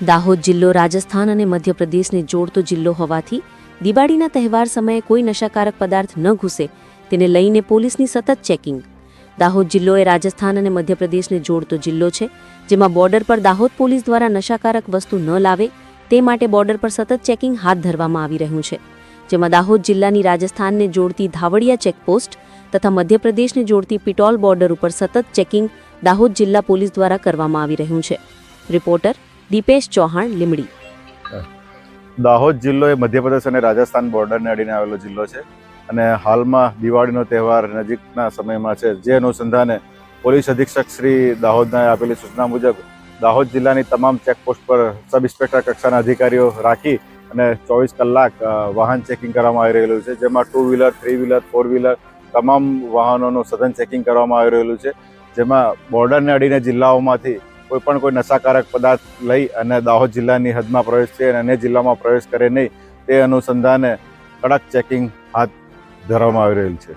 દાહોદ જિલ્લો રાજસ્થાન અને મધ્યપ્રદેશને જોડતો જિલ્લો હોવાથી દિવાળીના તહેવાર સમયે કોઈ નશાકારક પદાર્થ ન ઘૂસે તેને લઈને પોલીસની સતત ચેકિંગ. દાહોદ જિલ્લો એ રાજસ્થાન અને મધ્યપ્રદેશને જોડતો જિલ્લો છે, જેમાં બોર્ડર પર દાહોદ પોલીસ દ્વારા નશાકારક વસ્તુ ન લાવે તે માટે બોર્ડર પર સતત ચેકિંગ હાથ ધરવામાં આવી રહ્યું છે, જેમાં દાહોદ જિલ્લાની રાજસ્થાનને જોડતી ધાવડિયા ચેકપોસ્ટ તથા મધ્યપ્રદેશને જોડતી પિટોલ બોર્ડર ઉપર સતત ચેકિંગ દાહોદ જિલ્લા પોલીસ દ્વારા કરવામાં આવી રહ્યું છે. રિપોર્ટર દીપેશ ચૌહાણ, લીંબડી. દાહોદ જિલ્લો એ મધ્યપ્રદેશ અને રાજસ્થાન બોર્ડરને અડીને આવેલો જિલ્લો છે અને હાલમાં દિવાળીનો તહેવાર નજીકના સમયમાં છે, જે અનુસંધાને પોલીસ અધિક્ષક શ્રી દાહોદના આપેલી સૂચના મુજબ દાહોદ જિલ્લાની તમામ ચેકપોસ્ટ પર સબ ઇન્સ્પેક્ટર કક્ષાના અધિકારીઓ રાખી અને 24 કલાક વાહન ચેકિંગ કરવામાં આવી રહેલું છે, જેમાં 2 વ્હીલર, 3 વ્હીલર, 4 વ્હીલર તમામ વાહનોનું સઘન ચેકિંગ કરવામાં આવી રહેલું છે, જેમાં બોર્ડરને અડીને જિલ્લાઓમાંથી કોઈ નશાકારક પદાર્થ લઈ અને દાહોદ જિલ્લાની હદમાં પ્રવેશ છે અને અન્ય જિલ્લામાં પ્રવેશ કરે નહીં તે અનુસંધાને કડક ચેકિંગ હાથ ધરવામાં આવી રહેલ છે.